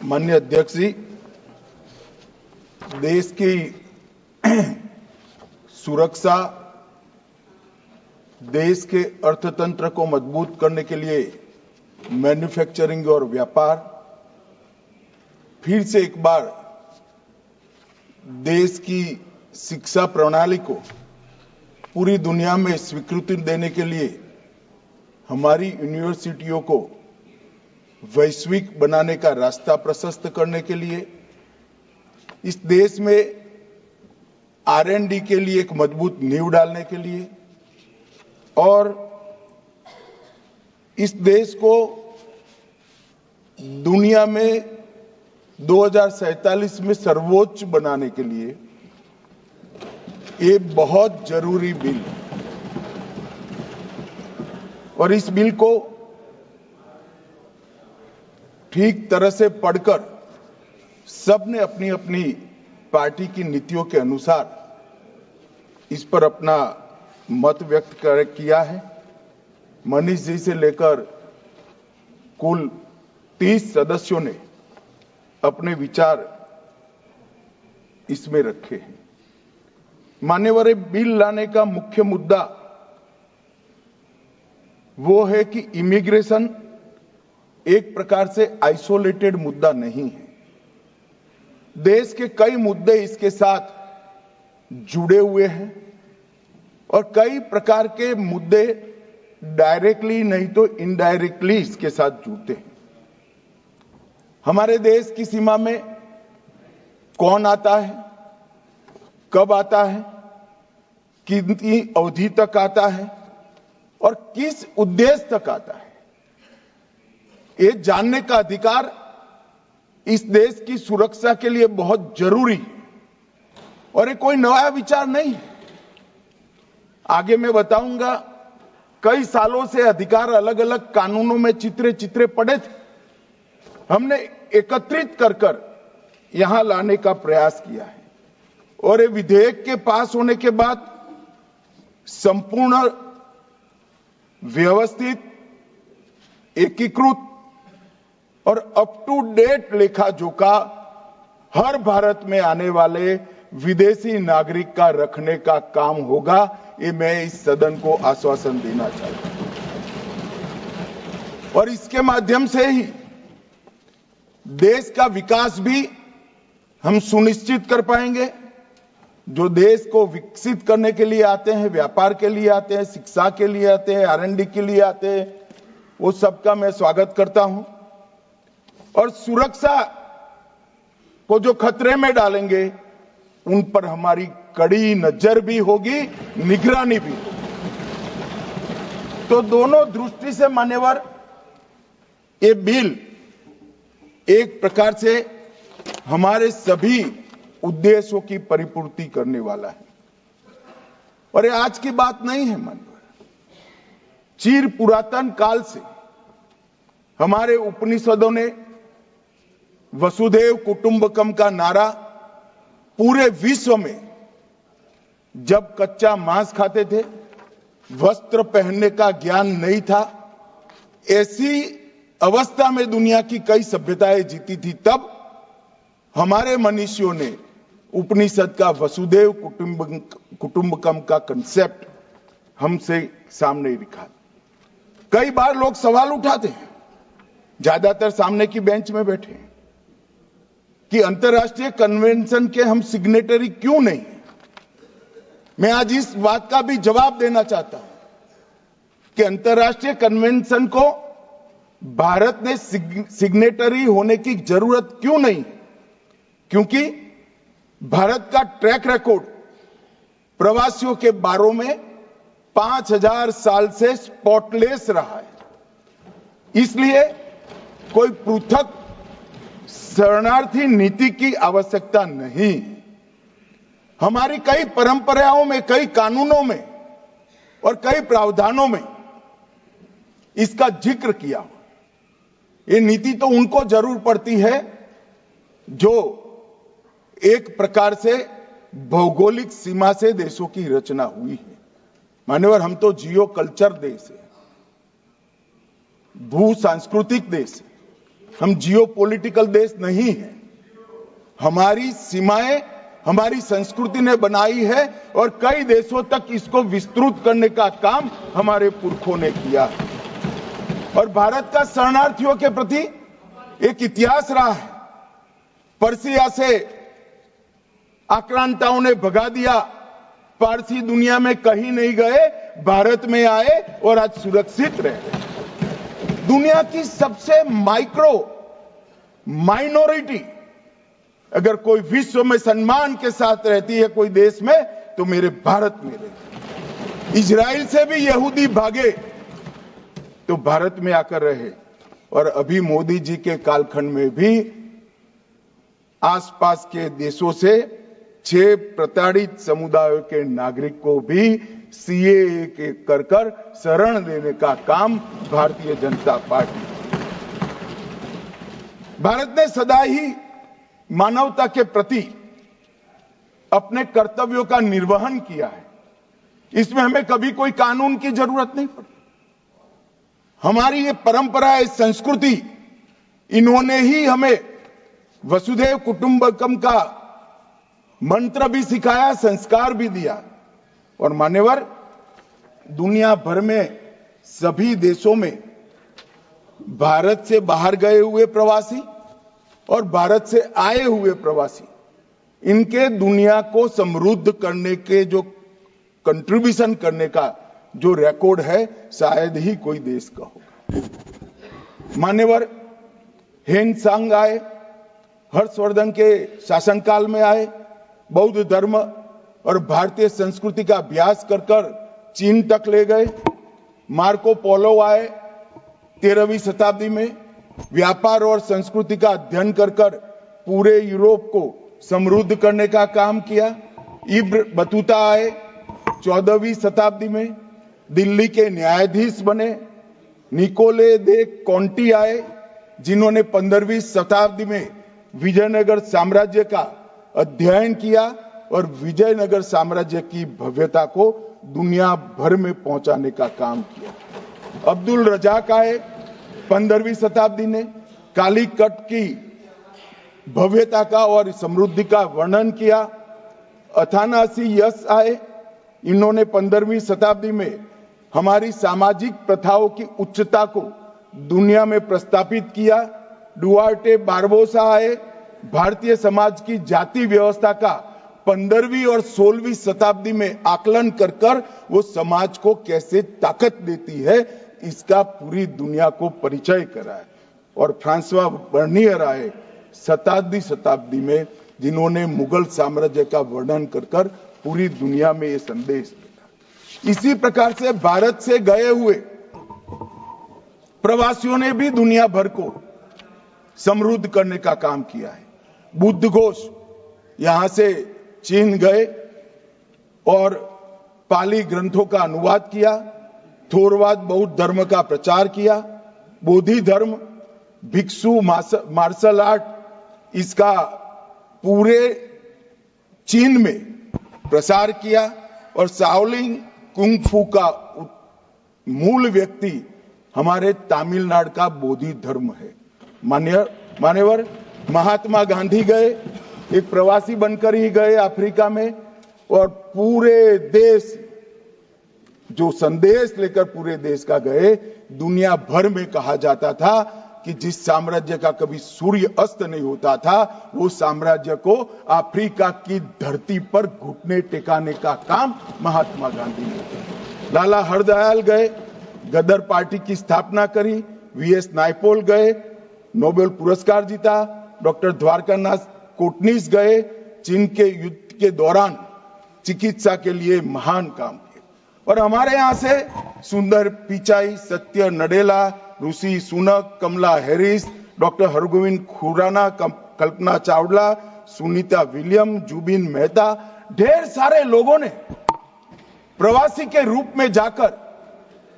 माननीय अध्यक्ष जी, देश की सुरक्षा, देश के अर्थतंत्र को मजबूत करने के लिए मैन्युफैक्चरिंग और व्यापार फिर से एक बार देश की शिक्षा प्रणाली को पूरी दुनिया में स्वीकृति देने के लिए हमारी यूनिवर्सिटियों को वैश्विक बनाने का रास्ता प्रशस्त करने के लिए इस देश में R&D के लिए एक मजबूत नींव डालने के लिए और इस देश को दुनिया में 2047 में सर्वोच्च बनाने के लिए ये बहुत जरूरी बिल और इस बिल को ठीक तरह से पढ़कर सबने अपनी अपनी पार्टी की नीतियों के अनुसार इस पर अपना मत व्यक्त किया है। मनीष जी से लेकर कुल 30 सदस्यों ने अपने विचार इसमें रखे हैं। मान्यवर, बिल लाने का मुख्य मुद्दा वो है कि इमिग्रेशन एक प्रकार से आइसोलेटेड मुद्दा नहीं है। देश के कई मुद्दे इसके साथ जुड़े हुए हैं और कई प्रकार के मुद्दे डायरेक्टली नहीं तो इनडायरेक्टली इसके साथ जुड़ते हैं। हमारे देश की सीमा में कौन आता है, कब आता है, कितनी अवधि तक आता है और किस उद्देश्य तक आता है, ये जानने का अधिकार इस देश की सुरक्षा के लिए बहुत जरूरी है और ये कोई नया विचार नहीं है। आगे मैं बताऊंगा, कई सालों से अधिकार अलग अलग कानूनों में चित्रे पड़े थे। हमने एकत्रित कर यहां लाने का प्रयास किया है और ये विधेयक के पास होने के बाद संपूर्ण व्यवस्थित, एकीकृत और अप टू डेट लेखा जोखा हर भारत में आने वाले विदेशी नागरिक का रखने का काम होगा। ये मैं इस सदन को आश्वासन देना चाहता हूं और इसके माध्यम से ही देश का विकास भी हम सुनिश्चित कर पाएंगे। जो देश को विकसित करने के लिए आते हैं, व्यापार के लिए आते हैं, शिक्षा के लिए आते हैं, R&D के लिए आते हैं, वो सबका मैं स्वागत करता हूं और सुरक्षा को जो खतरे में डालेंगे उन पर हमारी कड़ी नजर भी होगी, निगरानी भी होगी। तो दोनों दृष्टि से मान्यवर, ये बिल एक प्रकार से हमारे सभी उद्देश्यों की परिपूर्ति करने वाला है और ये आज की बात नहीं है मान्यवर। चिर पुरातन काल से हमारे उपनिषदों ने वसुधैव कुटुंबकम का नारा पूरे विश्व में, जब कच्चा मांस खाते थे, वस्त्र पहनने का ज्ञान नहीं था, ऐसी अवस्था में दुनिया की कई सभ्यताएं जीती थी, तब हमारे मनीषियों ने उपनिषद का वसुधैव कुटुंबकम का कंसेप्ट हमसे सामने रखा। कई बार लोग सवाल उठाते हैं, ज्यादातर सामने की बेंच में बैठे हैं, कि अंतर्राष्ट्रीय कन्वेंशन के हम सिग्नेटरी क्यों नहीं। मैं आज इस बात का भी जवाब देना चाहता हूं कि अंतर्राष्ट्रीय कन्वेंशन को भारत ने सिग्नेटरी होने की जरूरत क्यों नहीं, क्योंकि भारत का ट्रैक रिकॉर्ड प्रवासियों के बारे में 5000 साल से स्पॉटलेस रहा है। इसलिए कोई पृथक शरणार्थी नीति की आवश्यकता नहीं। हमारी कई परंपराओं में, कई कानूनों में और कई प्रावधानों में इसका जिक्र किया। ये नीति तो उनको जरूर पड़ती है जो एक प्रकार से भौगोलिक सीमा से देशों की रचना हुई है। मान्यवर, हम तो जियो कल्चर देश है, भू सांस्कृतिक देश है। हम जियोपॉलिटिकल देश नहीं है। हमारी सीमाएं हमारी संस्कृति ने बनाई है और कई देशों तक इसको विस्तृत करने का काम हमारे पुरखों ने किया। और भारत का शरणार्थियों के प्रति एक इतिहास रहा है। पर्सिया से आक्रांताओं ने भगा दिया, पारसी दुनिया में कहीं नहीं गए, भारत में आए और आज सुरक्षित रहे। दुनिया की सबसे माइनॉरिटी अगर कोई विश्व में सम्मान के साथ रहती है कोई देश में, तो मेरे भारत में रहती। इजराइल से भी यहूदी भागे तो भारत में आकर रहे। और अभी मोदी जी के कालखंड में भी आसपास के देशों से 6 प्रताड़ित समुदायों के नागरिक को भी सीएए के कर शरण देने का काम भारतीय जनता पार्टी। भारत ने सदा ही मानवता के प्रति अपने कर्तव्यों का निर्वहन किया है। इसमें हमें कभी कोई कानून की जरूरत नहीं पड़ी। हमारी ये परंपरा है, संस्कृति, इन्होंने ही हमें वसुधैव कुटुंबकम का मंत्र भी सिखाया, संस्कार भी दिया। और मान्यवर, दुनिया भर में सभी देशों में भारत से बाहर गए हुए प्रवासी और भारत से आए हुए प्रवासी, इनके दुनिया को समृद्ध करने के जो कंट्रीब्यूशन करने का जो रिकॉर्ड है, शायद ही कोई देश का होगा। मान्यवर, हेन सांग आए, हर्षवर्धन के शासनकाल में आए, बौद्ध धर्म और भारतीय संस्कृति का अभ्यास कर चीन तक ले गए। मार्को पोलो आए 13वीं शताब्दी में, व्यापार और संस्कृति का अध्ययन कर पूरे यूरोप को समृद्ध करने का काम किया। इब्न बतूता आए 14वीं शताब्दी में, दिल्ली के न्यायाधीश बने। निकोले दे कॉन्टी आए, जिन्होंने 15वीं शताब्दी में विजयनगर साम्राज्य का अध्ययन किया और विजयनगर साम्राज्य की भव्यता को दुनिया भर में पहुंचाने का काम किया। अब्दुल रजाक आए 15वीं शताब्दी ने, कालीकट की भव्यता का और समृद्धि का वर्णन किया। अथानासी यस आए, इन्होंने 15वीं शताब्दी में हमारी सामाजिक प्रथाओं की उच्चता को दुनिया में प्रस्थापित किया। डुआर्टे बारबोसा आए, भारतीय समाज की जाति व्यवस्था का 15वीं और 16वीं शताब्दी में आकलन कर वो समाज को कैसे ताकत देती है, इसका पूरी दुनिया को परिचय कराया। और फ्रांसवा बर्नियर आए 17वीं शताब्दी में, जिन्होंने मुगल साम्राज्य का वर्णन कर पूरी दुनिया में ये संदेश दिया। इसी प्रकार से भारत से गए हुए प्रवासियों ने भी दुनिया भर को समृद्ध करने का काम किया है। बुद्ध घोष यहां से चीन गए और पाली ग्रंथों का अनुवाद किया, थोरवाद बौद्ध धर्म का प्रचार किया, बोधि धर्म, भिक्षु मार्शल आर्ट, इसका पूरे चीन में प्रसार किया। और शाओलिन कुंग-फू का मूल व्यक्ति हमारे तमिलनाडु का बोधि धर्म है। मान्यवर, महात्मा गांधी गए, एक प्रवासी बनकर ही गए अफ्रीका में, और पूरे देश जो संदेश लेकर पूरे देश का गए, दुनिया भर में कहा जाता था कि जिस साम्राज्य का कभी सूर्य अस्त नहीं होता था, वो साम्राज्य को अफ्रीका की धरती पर घुटने टेकाने का काम महात्मा गांधी ने किया। लाला हरदयाल गए, गदर पार्टी की स्थापना करी। वीएस नायपॉल गए, नोबेल पुरस्कार जीता। डॉक्टर द्वारकानाथ कोटनीस गए, चीन के युद्ध के दौरान चिकित्सा के लिए महान काम किए। और हमारे यहां से सुंदर पिचाई, सत्य नडेला, ऋषि सुनक, कमला Harris, doctor Hargovind Khurana, Kalpana Chawla, Sunita William, Zubin Mehta, ढेर सारे लोगों ने प्रवासी के रूप में जाकर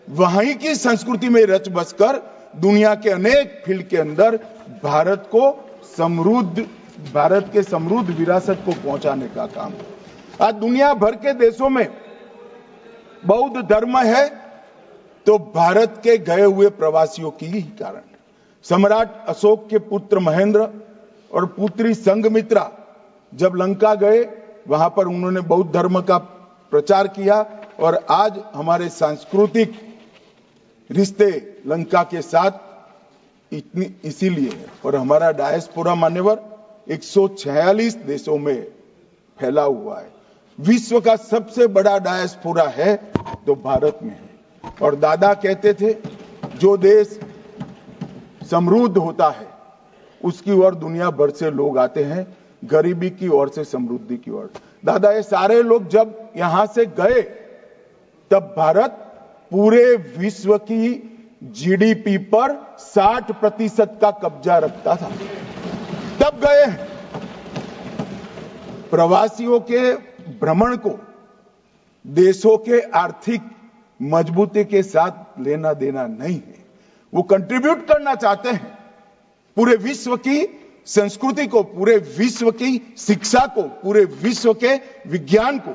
वहीं की संस्कृति में रच बसकर दुनिया के अनेक फील्ड के अंदर भारत के समृद्ध विरासत को पहुंचाने का काम। आज दुनिया भर के देशों में बौद्ध धर्म है तो भारत के गए हुए प्रवासियों की ही कारण। सम्राट अशोक के पुत्र महेंद्र और पुत्री संघमित्रा जब लंका गए, वहां पर उन्होंने बौद्ध धर्म का प्रचार किया और आज हमारे सांस्कृतिक रिश्ते लंका के साथ इसीलिए है। और हमारा डायस्पोरा मान्यवर 146 देशों में फैला हुआ है। विश्व का सबसे बड़ा डायस्पोरा है तो भारत में है। और दादा कहते थे, जो देश समृद्ध होता है उसकी ओर दुनिया भर से लोग आते हैं, गरीबी की ओर से समृद्धि की ओर। दादा, ये सारे लोग जब यहां से गए तब भारत पूरे विश्व की जीडीपी पर 60% का कब्जा रखता था, तब गए। प्रवासियों के भ्रमण को देशों के आर्थिक मजबूती के साथ लेना देना नहीं है। वो कंट्रीब्यूट करना चाहते हैं पूरे विश्व की संस्कृति को, पूरे विश्व की शिक्षा को, पूरे विश्व के विज्ञान को,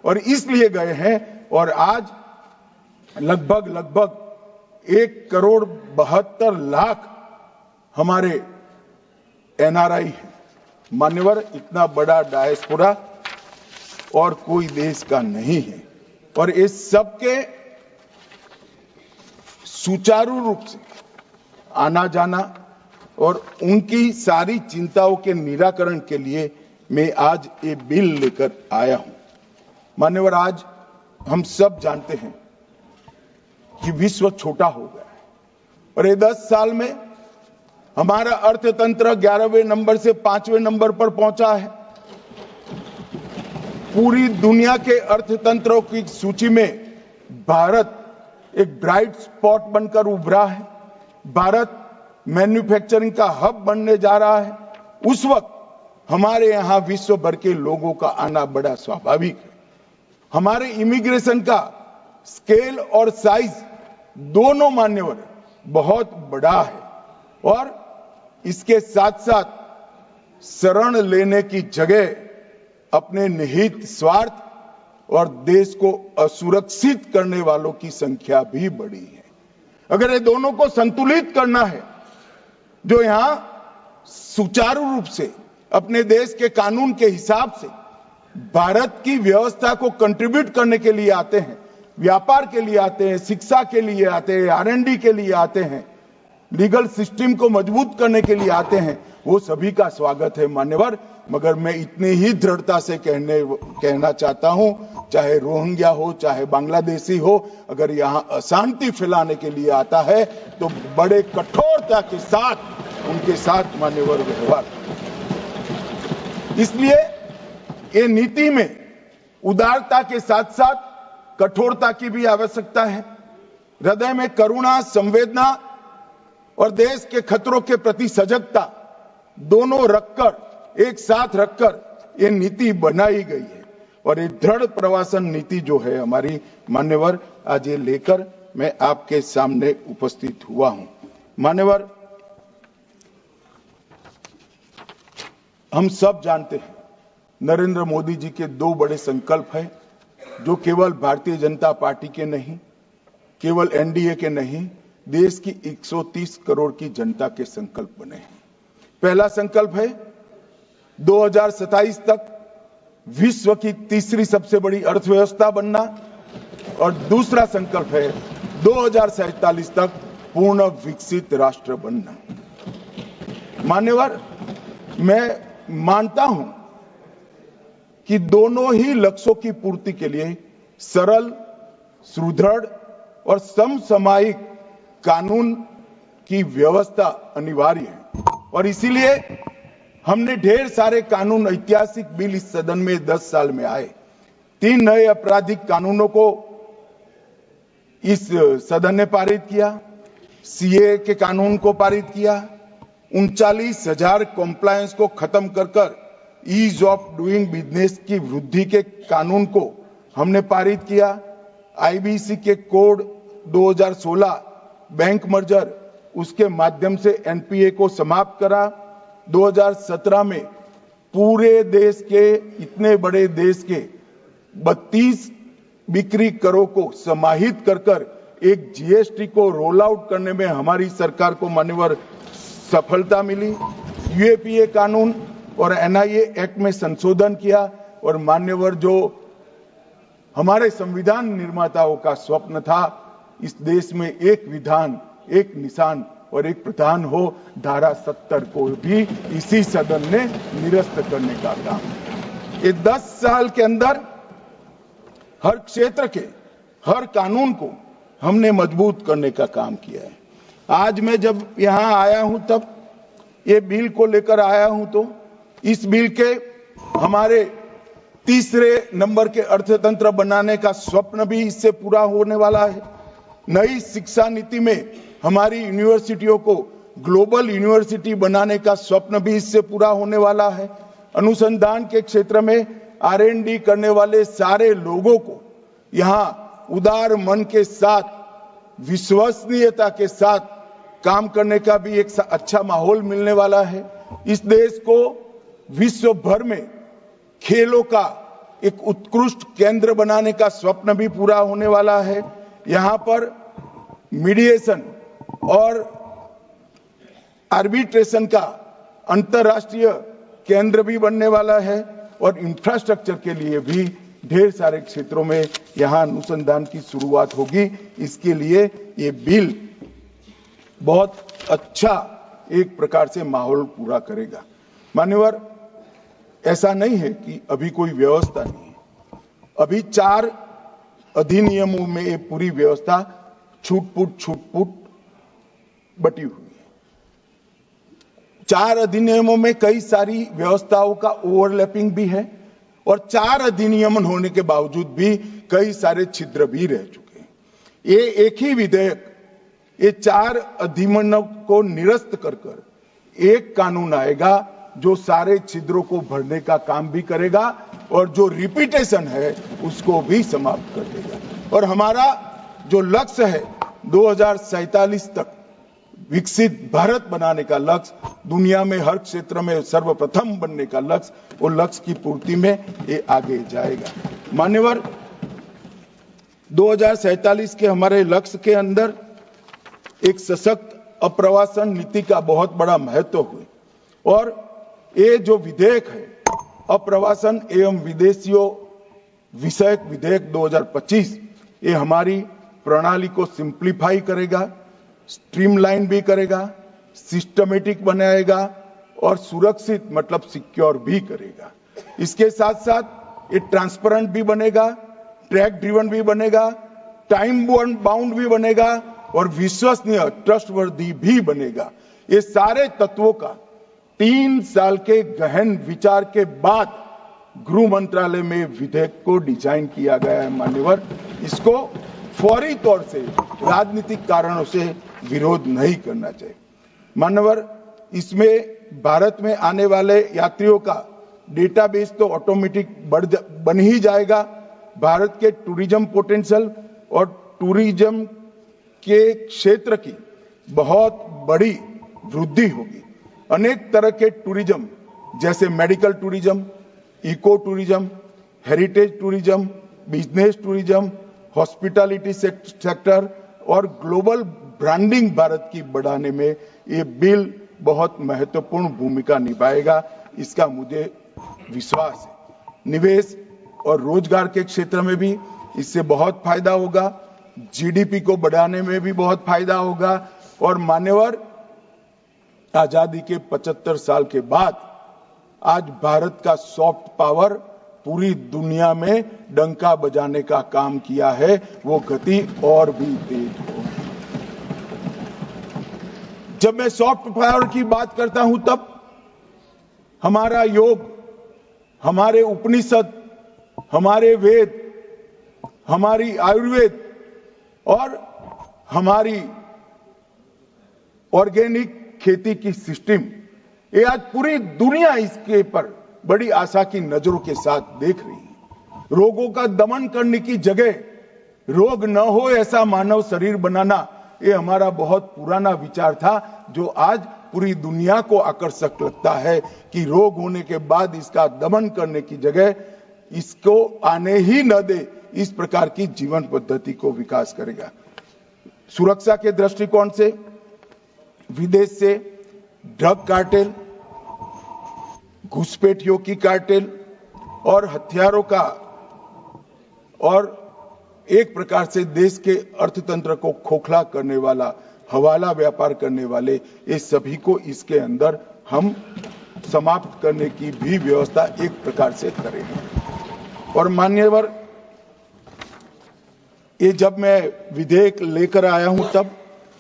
और इसलिए गए हैं। और आज लगभग 1,72,00,000 हमारे एनआरआई हैं। मान्यवर, इतना बड़ा डायस्पोरा और कोई देश का नहीं है। और इस सबके सुचारू रूप से आना जाना और उनकी सारी चिंताओं के निराकरण के लिए मैं आज ये बिल लेकर आया हूं। मान्यवर, आज हम सब जानते हैं कि विश्व छोटा हो गया है और ये 10 साल में हमारा अर्थतंत्र 11वें नंबर से 5वें नंबर पर पहुंचा है। पूरी दुनिया के अर्थतंत्रों की सूची में भारत एक ब्राइट स्पॉट बनकर उभरा है। भारत मैन्युफैक्चरिंग का हब बनने जा रहा है। उस वक्त हमारे यहां विश्व भर के लोगों का आना बड़ा स्वाभाविक है। हमारे इमिग्रेशन का स्केल और साइज दोनों मान्यवर बहुत बड़ा है और इसके साथ साथ शरण लेने की जगह अपने निहित स्वार्थ और देश को असुरक्षित करने वालों की संख्या भी बढ़ी है। अगर ये दोनों को संतुलित करना है, जो यहां सुचारू रूप से अपने देश के कानून के हिसाब से भारत की व्यवस्था को कंट्रीब्यूट करने के लिए आते हैं, व्यापार के लिए आते हैं, शिक्षा के लिए आते हैं, R&D के लिए आते हैं, लीगल सिस्टम को मजबूत करने के लिए आते हैं, वो सभी का स्वागत है मान्यवर। मगर मैं इतनी ही दृढ़ता से कहना चाहता हूं, चाहे रोहिंग्या हो, चाहे बांग्लादेशी हो, अगर यहां अशांति फैलाने के लिए आता है तो बड़े कठोरता के साथ उनके साथ मान्यवर व्यवहार। इसलिए ये नीति में उदारता के साथ साथ कठोरता की भी आवश्यकता है। हृदय में करुणा, संवेदना और देश के खतरों के प्रति सजगता दोनों रखकर, एक साथ रखकर ये नीति बनाई गई है। और ये दृढ़ प्रवासन नीति जो है हमारी मान्यवर, आज ये लेकर मैं आपके सामने उपस्थित हुआ हूं। मान्यवर, हम सब जानते हैं नरेंद्र मोदी जी के 2 बड़े संकल्प हैं, जो केवल भारतीय जनता पार्टी के नहीं, केवल एनडीए के नहीं, देश की 130 करोड़ की जनता के संकल्प बने हैं। पहला संकल्प है 2027 तक विश्व की तीसरी सबसे बड़ी अर्थव्यवस्था बनना और दूसरा संकल्प है 2047 तक पूर्ण विकसित राष्ट्र बनना। मान्यवर, मैं मानता हूं कि दोनों ही लक्ष्यों की पूर्ति के लिए सरल, सुदृढ़ और समसामयिक कानून की व्यवस्था अनिवार्य है। और इसीलिए हमने ढेर सारे कानून, ऐतिहासिक बिल इस सदन में 10 साल में आए। 3 नए आपराधिक कानूनों को इस सदन ने पारित किया, सीए के कानून को पारित किया, 39,000 कॉम्प्लायंस को खत्म कर ईज ऑफ डूइंग बिजनेस की वृद्धि के कानून को हमने पारित किया, आईबीसी के कोड 2016 बैंक मर्जर, उसके माध्यम से एनपीए को समाप्त करा। 2017 में पूरे देश के, इतने बड़े देश के 32 बिक्री करों को समाहित कर एक जीएसटी को रोल आउट करने में हमारी सरकार को मान्यवर सफलता मिली। यूएपीए कानून और एनआईए एक्ट में संशोधन किया और मान्यवर जो हमारे संविधान निर्माताओं का स्वप्न था, इस देश में एक विधान, एक निशान और एक प्रधान हो, धारा 70 को भी इसी सदन ने निरस्त करने का काम। ये 10 साल के अंदर हर क्षेत्र के हर कानून को हमने मजबूत करने का काम किया है। आज मैं जब यहां आया हूं तब ये बिल को लेकर आया हूं, तो इस बिल के हमारे तीसरे नंबर के अर्थतंत्र बनाने का स्वप्न भी इससे पूरा होने वाला है। नई शिक्षा नीति में हमारी यूनिवर्सिटियों को ग्लोबल यूनिवर्सिटी बनाने का स्वप्न भी इससे पूरा होने वाला है। अनुसंधान के क्षेत्र में R&D करने वाले सारे लोगों को यहां उदार मन के साथ, विश्वसनीयता के साथ काम करने का भी एक अच्छा माहौल मिलने वाला है। इस देश को विश्व भर में खेलों का एक उत्कृष्ट केंद्र बनाने का स्वप्न भी पूरा होने वाला है। यहां पर मीडिएशन और आर्बिट्रेशन का अंतर्राष्ट्रीय केंद्र भी बनने वाला है और इंफ्रास्ट्रक्चर के लिए भी ढेर सारे क्षेत्रों में यहां अनुसंधान की शुरुआत होगी। इसके लिए ये बिल बहुत अच्छा एक प्रकार से माहौल पूरा करेगा। मान्यवर, ऐसा नहीं है कि अभी कोई व्यवस्था नहीं है। अभी 4 अधिनियमों में ये पूरी व्यवस्था छूट-फूट बटी हुई है। 4 अधिनियमों में कई सारी व्यवस्थाओं का ओवरलैपिंग भी है और 4 अधिनियम होने के बावजूद भी कई सारे छिद्र भी रह चुके हैं। ये एक ही विधेयक ये 4 अधिनियमों को निरस्त कर एक कानून आएगा जो सारे छिद्रों को भरने का काम भी करेगा और जो रिपीटेशन है उसको भी समाप्त कर देगा। और हमारा जो लक्ष्य है 2047 तक विकसित भारत बनाने का लक्ष्य, दुनिया में हर क्षेत्र में सर्वप्रथम बनने का लक्ष्य, वो लक्ष्य की पूर्ति में ये आगे जाएगा। मान्यवर, 2047 के हमारे लक्ष्य के अंदर एक सशक्त अप्रवासन नीति का बहुत बड़ा महत्व है और ये जो विधेयक है अप्रवासन एवं विदेशियों विषयक विधेयक 2025, ये हमारी प्रणाली को सिंप्लीफाई करेगा, स्ट्रीमलाइन भी करेगा, सिस्टमेटिक बनाएगा और सुरक्षित मतलब सिक्योर भी करेगा। इसके साथ साथ ये ट्रांसपेरेंट भी बनेगा, ट्रैक ड्रिवन भी बनेगा, टाइम बाउंड भी बनेगा और विश्वसनीय ट्रस्टवर्दी भी बनेगा। ये सारे तत्वों का 3 साल के गहन विचार के बाद गृह मंत्रालय में विधेयक को डिजाइन किया गया है। मान्यवर, इसको फौरी तौर से राजनीतिक कारणों से विरोध नहीं करना चाहिए। मान्यवर, इसमें भारत में आने वाले यात्रियों का डेटाबेस तो ऑटोमेटिक बन ही जाएगा। भारत के टूरिज्म पोटेंशियल और टूरिज्म के क्षेत्र की बहुत बड़ी वृद्धि होगी। अनेक तरह के टूरिज्म जैसे medical tourism, eco tourism, heritage tourism, business tourism, hospitality sector और ग्लोबल ब्रांडिंग भारत की बढ़ाने में ये बिल बहुत महत्वपूर्ण भूमिका निभाएगा, इसका मुझे विश्वास है। निवेश और रोजगार के क्षेत्र में भी इससे बहुत फायदा होगा, जीडीपी को बढ़ाने में भी बहुत फायदा होगा और मान्यवर, आजादी के 75 साल के बाद आज भारत का सॉफ्ट पावर पूरी दुनिया में डंका बजाने का काम किया है, वो गति और भी तेज हो। जब मैं सॉफ्ट पावर की बात करता हूं तब हमारा योग, हमारे उपनिषद, हमारे वेद, हमारी आयुर्वेद और हमारी ऑर्गेनिक खेती की सिस्टम, ये आज पूरी दुनिया इसके पर बड़ी आशा की नजरों के साथ देख रही है। रोगों का दमन करने की जगह रोग न हो ऐसा मानव शरीर बनाना, ये हमारा बहुत पुराना विचार था, जो आज पूरी दुनिया को आकर्षक लगता है कि रोग होने के बाद इसका दमन करने की जगह इसको आने ही न दे, इस प्रकार की जीवन पद्धति को विकास करेगा। सुरक्षा के दृष्टिकोण से विदेश से ड्रग कार्टेल, घुसपैठियों की कार्टेल और हथियारों का और एक प्रकार से देश के अर्थतंत्र को खोखला करने वाला हवाला व्यापार करने वाले ये सभी को इसके अंदर हम समाप्त करने की भी व्यवस्था एक प्रकार से करेंगे। और मान्यवर, ये जब मैं विधेयक लेकर आया हूं तब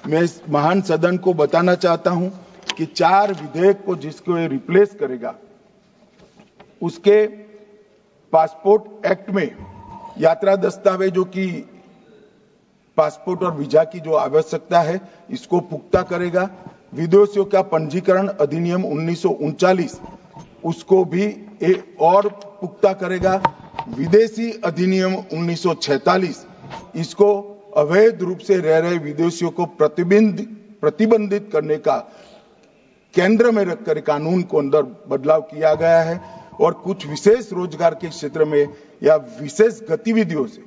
मैं इस महान सदन को बताना चाहता हूं कि 4 विधेयक को जिसको ये रिप्लेस करेगा, उसके पासपोर्ट एक्ट में यात्रा दस्तावेजों की पासपोर्ट और वीजा की जो आवश्यकता है इसको पुख्ता करेगा। विदेशियों का पंजीकरण अधिनियम 1939 उसको भी और पुख्ता करेगा। विदेशी अधिनियम 1946 इसको अवैध रूप से रह रहे विदेशियों को प्रतिबंधित करने का केंद्र में रखकर कानून को अंदर बदलाव किया गया है। और कुछ विशेष रोजगार के क्षेत्र में या विशेष गतिविधियों से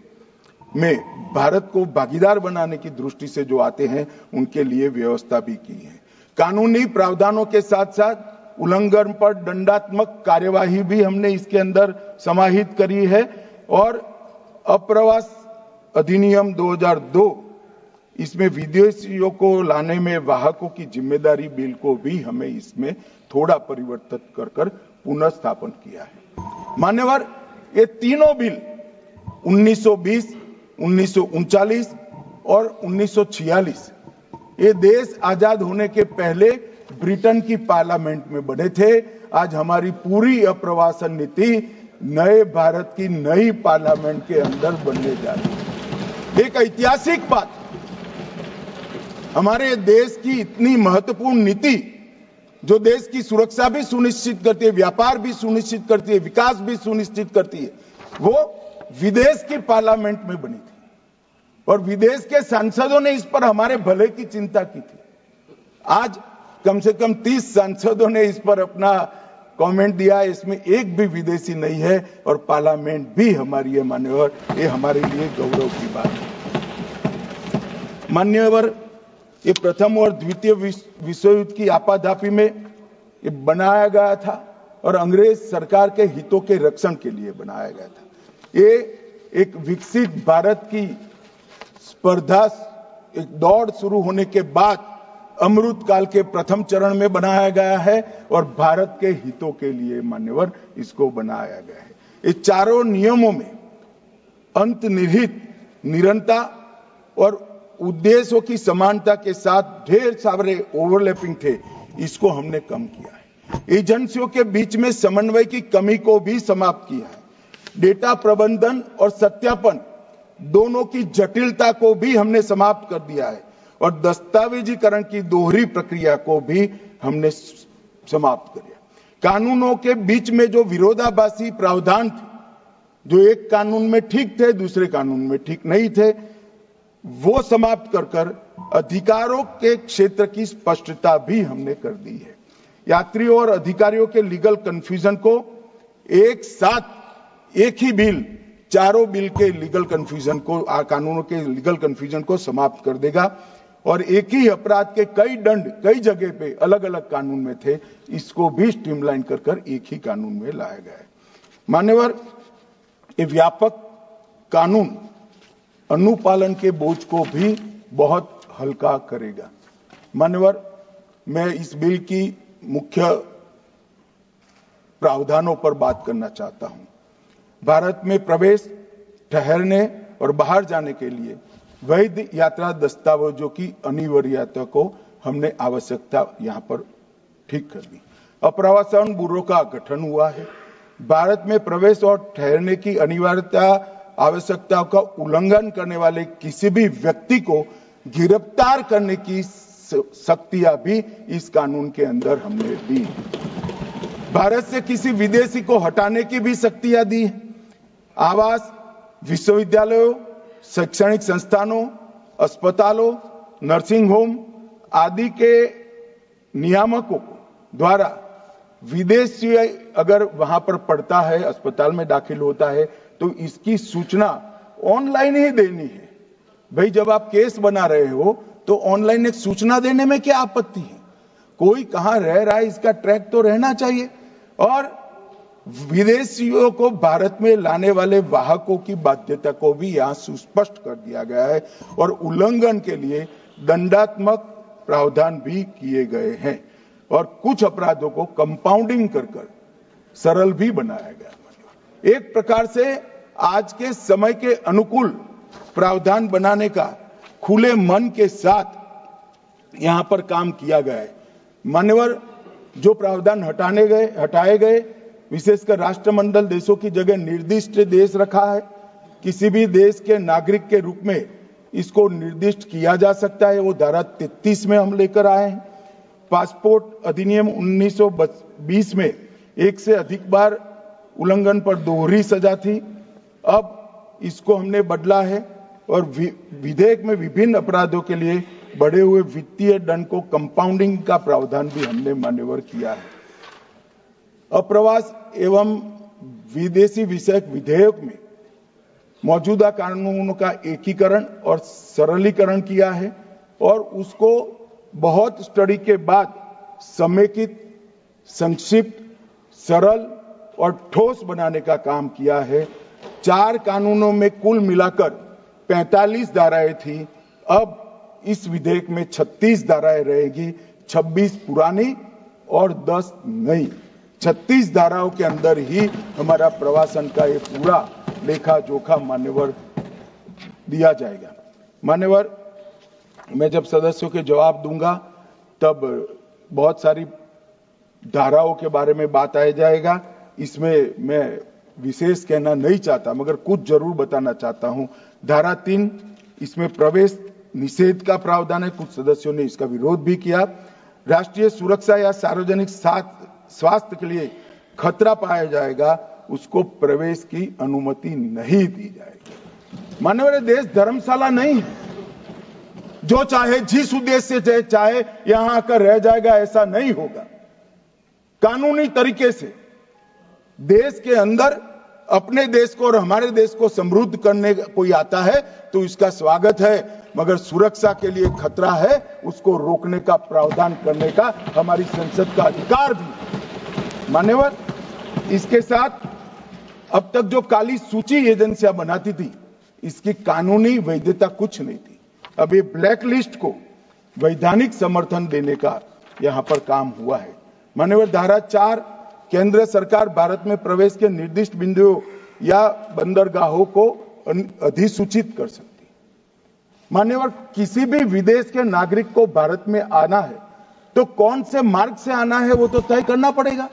में भारत को भागीदार बनाने की दृष्टि से जो आते हैं उनके लिए व्यवस्था भी की है। कानूनी प्रावधानों के साथ साथ उल्लंघन पर दंडात्मक कार्यवाही भी हमने इसके अंदर समाहित करी है। और अप्रवास अधिनियम 2002 इसमें विदेशियों को लाने में वाहकों की जिम्मेदारी बिल को भी हमें इसमें थोड़ा परिवर्तित कर पुनः स्थापन किया है। मान्यवर, ये तीनों बिल 1920, 1939 और 1946 ये देश आजाद होने के पहले ब्रिटेन की पार्लियामेंट में बने थे। आज हमारी पूरी अप्रवासन नीति नए भारत की नई पार्लियामेंट के अंदर बनने जा रही है। एक ऐतिहासिक बात, हमारे देश की इतनी महत्वपूर्ण नीति जो देश की सुरक्षा भी सुनिश्चित करती है, व्यापार भी सुनिश्चित करती है, विकास भी सुनिश्चित करती है, वो विदेश की पार्लियामेंट में बनी थी और विदेश के सांसदों ने इस पर हमारे भले की चिंता की थी। आज कम से कम 30 सांसदों ने इस पर अपना कमेंट दिया, इसमें एक भी विदेशी नहीं है और पार्लियामेंट भी हमारी है। मान्यवर, ये हमारे लिए गौरव की बात है। मान्यवर, ये प्रथम और द्वितीय विश्व युद्ध की आपाधापी में ये बनाया गया था और अंग्रेज सरकार के हितों के रक्षण के लिए बनाया गया था। ये एक विकसित भारत की स्पर्धा, एक दौड़ शुरू होने के बाद अमृत काल के प्रथम चरण में बनाया गया है और भारत के हितों के लिए मान्यवर इसको बनाया गया है। ये चारों नियमों में अंतर्निहित निरंतरता और उद्देश्यों की समानता के साथ ढेर सारे ओवरलैपिंग थे, इसको हमने कम किया है। एजेंसियों के बीच में समन्वय की कमी को भी समाप्त किया है। डेटा प्रबंधन और सत्यापन दोनों की जटिलता को भी हमने समाप्त कर दिया है और दस्तावेजीकरण की दोहरी प्रक्रिया को भी हमने समाप्त कर दिया। कानूनों के बीच में जो विरोधाभासी प्रावधान थे, जो एक कानून में ठीक थे दूसरे कानून में ठीक नहीं थे, वो समाप्त कर अधिकारों के क्षेत्र की स्पष्टता भी हमने कर दी है। यात्रियों और अधिकारियों के लीगल कंफ्यूजन को एक साथ एक ही बिल चारों बिल के लीगल कंफ्यूजन को, कानूनों के लीगल कंफ्यूजन को समाप्त कर देगा और एक ही अपराध के कई दंड कई जगह पे अलग अलग कानून में थे, इसको भी स्ट्रीमलाइन कर एक ही कानून में लाया गया है। मान्यवर, ये व्यापक कानून अनुपालन के बोझ को भी बहुत हल्का करेगा। मान्यवर, मैं इस बिल की मुख्य प्रावधानों पर बात करना चाहता हूं। भारत में प्रवेश, ठहरने और बाहर जाने के लिए वैध यात्रा दस्तावेजों की अनिवार्यता को हमने आवश्यकता यहां पर ठीक कर दी। अप्रवासन ब्यूरो का गठन हुआ है। भारत में प्रवेश और ठहरने की अनिवार्यता आवश्यकताओं का उल्लंघन करने वाले किसी भी व्यक्ति को गिरफ्तार करने की शक्तियां भी इस कानून के अंदर हमने दी। भारत से किसी विदेशी को हटाने की भी शक्तियां दी। आवास, विश्वविद्यालयों, शैक्षणिक संस्थानों, अस्पतालों, नर्सिंग होम आदि के नियामकों द्वारा विदेशी अगर वहां पर पढ़ता है, अस्पताल में दाखिल होता है, तो इसकी सूचना ऑनलाइन ही देनी है। भाई जब आप केस बना रहे हो तो ऑनलाइन एक सूचना देने में क्या आपत्ति है? कोई कहां रह रहा है इसका ट्रैक तो रहना चाहिए। और विदेशियों को भारत में लाने वाले वाहकों की बाध्यता को भी यहां सुस्पष्ट कर दिया गया है और उल्लंघन के लिए दंडात्मक प्रावधान भी किए गए हैं और कुछ अपराधों को कंपाउंडिंग कर सरल भी बनाया गया। एक प्रकार से आज के समय के अनुकूल प्रावधान बनाने का खुले मन के साथ यहां पर काम किया गया है। मान्यवर, जो प्रावधान हटाए गए विशेषकर राष्ट्रमंडल देशों की जगह निर्दिष्ट देश रखा है। किसी भी देश के नागरिक के रूप में इसको निर्दिष्ट किया जा सकता है, वो धारा 33 में हम लेकर आए हैं। पासपोर्ट अधिनियम 1920 में एक से अधिक बार उल्लंघन पर दोहरी सजा थी, अब इसको हमने बदला है और विधेयक में विभिन्न अपराधों के लिए बढ़े हुए वित्तीय दंड को कंपाउंडिंग का प्रावधान भी हमने मान्यवर किया है। अप्रवास एवं विदेशी विषयक विधेयक में मौजूदा कानूनों का एकीकरण और सरलीकरण किया है और उसको बहुत स्टडी के बाद समेकित, संक्षिप्त, सरल और ठोस बनाने का काम किया है। 4 कानूनों में कुल मिलाकर 45 धाराएं थी, अब इस विधेयक में 36 धाराएं रहेगी, 26 पुरानी और 10 नई। 36 धाराओं के अंदर ही हमारा प्रवासन का ये पूरा लेखा जोखा मान्यवर दिया जाएगा। मान्यवर, मैं जब सदस्यों के जवाब दूंगा तब बहुत सारी धाराओं के बारे में बात आ जाएगा। इसमें मैं विशेष कहना नहीं चाहता मगर कुछ जरूर बताना चाहता हूं। धारा 3, इसमें प्रवेश निषेध का प्रावधान है, कुछ सदस्यों ने इसका विरोध भी किया। राष्ट्रीय सुरक्षा या सार्वजनिक स्वास्थ्य के लिए खतरा पाया जाएगा, उसको प्रवेश की अनुमति नहीं दी जाएगी। माननीय देश धर्मशाला नहीं है, जो चाहे जिस उद्देश्य से चाहे यहां आकर रह जाएगा, ऐसा नहीं होगा। कानूनी तरीके से देश के अंदर अपने देश को और हमारे देश को समृद्ध करने कोई आता है तो इसका स्वागत है, मगर सुरक्षा के लिए खतरा है, उसको रोकने का प्रावधान करने का हमारी संसद का अधिकार भी। मान्यवर, इसके साथ अब तक जो काली सूची एजेंसियां बनाती थी, इसकी कानूनी वैधता कुछ नहीं थी। अब ये ब्लैक लिस्ट को वैधानिक समर्थन देने का यहां पर काम हुआ है। मान्यवर, धारा 4, केंद्र सरकार भारत में प्रवेश के निर्दिष्ट बिंदुओं या बंदरगाहों को अधिसूचित कर सकती है। मान्यवर, किसी भी विदेश के नागरिक को भारत में आना है तो कौन से मार्ग से आना है वो तो तय करना पड़ेगा।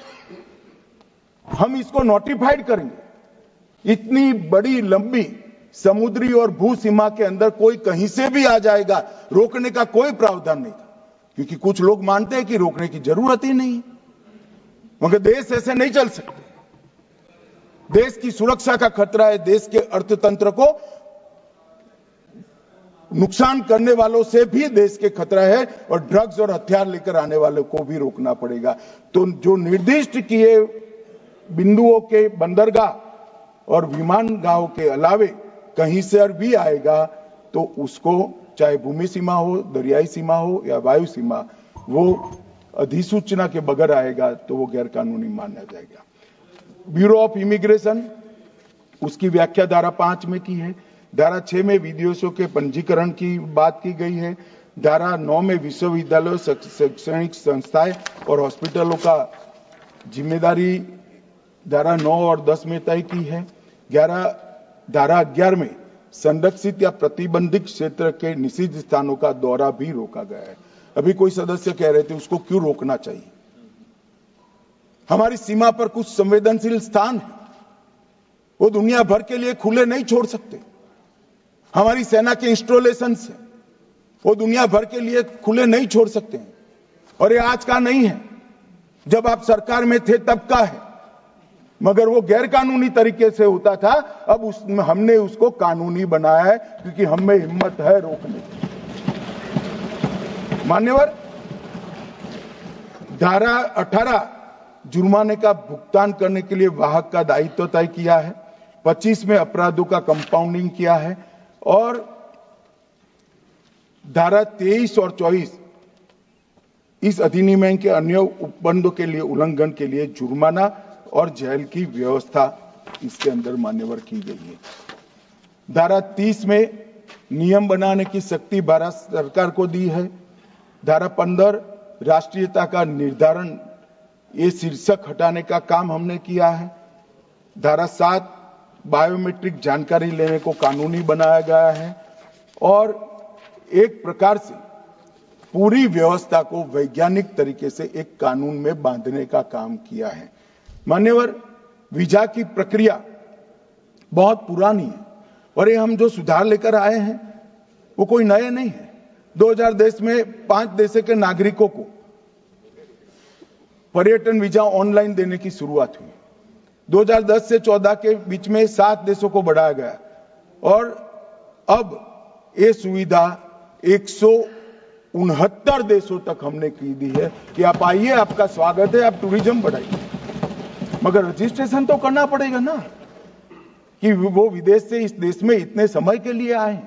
हम इसको नोटिफाइड करेंगे। इतनी बड़ी लंबी समुद्री और भू सीमा के अंदर कोई कहीं से भी आ जाएगा, रोकने का कोई प्रावधान नहीं था, क्योंकि कुछ लोग मानते हैं कि रोकने की जरूरत ही नहीं है। मगर देश ऐसे नहीं चल सकते। देश की सुरक्षा का खतरा है, देश के अर्थतंत्र को नुकसान करने वालों से भी देश के खतरा है और ड्रग्स और हथियार लेकर आने वालों को भी रोकना पड़ेगा। तो जो निर्दिष्ट किए बिंदुओं के बंदरगाह और विमानगाहों के अलावे कहीं से भी आएगा तो उसको, चाहे भूमि सीमा हो, दरियाई सीमा हो या वायु सीमा, वो अधिसूचना के बगैर आएगा तो वो गैर कानूनी माना जाएगा। ब्यूरो ऑफ इमिग्रेशन, उसकी व्याख्या धारा 5 में की है। धारा 6 में विदेशियों के पंजीकरण की बात की गई है। धारा 9 में विश्वविद्यालयों, शैक्षणिक संस्थाएं और हॉस्पिटलों का जिम्मेदारी धारा 9 और 10 में तय की है। धारा 11 में संरक्षित या प्रतिबंधित क्षेत्र के निषिद्ध स्थानों का दौरा भी रोका गया है। अभी कोई सदस्य कह रहे थे उसको क्यों रोकना चाहिए। हमारी सीमा पर कुछ संवेदनशील स्थान है, वो दुनिया भर के लिए खुले नहीं छोड़ सकते। हमारी सेना के इंस्टॉलेशन है, वो दुनिया भर के लिए खुले नहीं छोड़ सकते हैं। और ये आज का नहीं है, जब आप सरकार में थे तब का है, मगर वो गैर कानूनी तरीके से होता था। अब हमने उसको कानूनी बनाया है क्योंकि हम में हिम्मत है रोकने की। मान्यवर, धारा 18 जुर्माने का भुगतान करने के लिए वाहक का दायित्व तय किया है। 25 में अपराधों का कंपाउंडिंग किया है और धारा 23 और 24 इस अधिनियम के अन्य उपबंधों के लिए उल्लंघन के लिए जुर्माना और जेल की व्यवस्था इसके अंदर मान्यवर की गई है। धारा 30 में नियम बनाने की शक्ति भारत सरकार को दी है। धारा 15 राष्ट्रीयता का निर्धारण, ये शीर्षक हटाने का काम हमने किया है। धारा 7 बायोमेट्रिक जानकारी लेने को कानूनी बनाया गया है और एक प्रकार से पूरी व्यवस्था को वैज्ञानिक तरीके से एक कानून में बांधने का काम किया है। मान्यवर, वीजा की प्रक्रिया बहुत पुरानी है और ये हम जो सुधार लेकर आए हैं वो कोई नए नहीं है। 2010 में 5 देशों के नागरिकों को पर्यटन वीजा ऑनलाइन देने की शुरुआत हुई। 2010 से 14 के बीच में 7 देशों को बढ़ाया गया और अब ये सुविधा 169 देशों तक हमने की दी है कि आप आइए, आपका स्वागत है, आप टूरिज्म बढ़ाइए। मगर रजिस्ट्रेशन तो करना पड़ेगा ना कि वो विदेश से इस देश में इतने समय के लिए आए।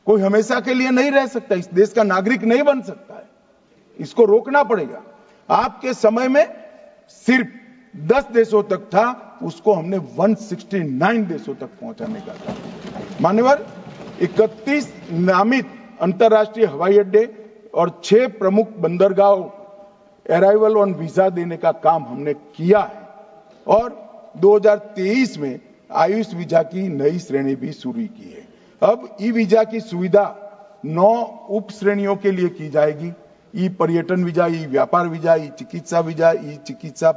कोई हमेशा के लिए नहीं रह सकता, इस देश का नागरिक नहीं बन सकता है, इसको रोकना पड़ेगा। आपके समय में सिर्फ 10 देशों तक था, उसको हमने 169 देशों तक पहुंचाने का था। मान्यवर, 31 नामित अंतर्राष्ट्रीय हवाई अड्डे और 6 प्रमुख बंदरगाहों अराइवल ऑन वीजा देने का काम हमने किया है और 2023 में आयुष वीजा की नई श्रेणी भी शुरू की है। अब ई वीजा की सुविधा 9 उप श्रेणियों के लिए की जाएगी। ई पर्यटन वीजा, ई व्यापार वीजा, ई चिकित्सा वीजा, ई चिकित्सा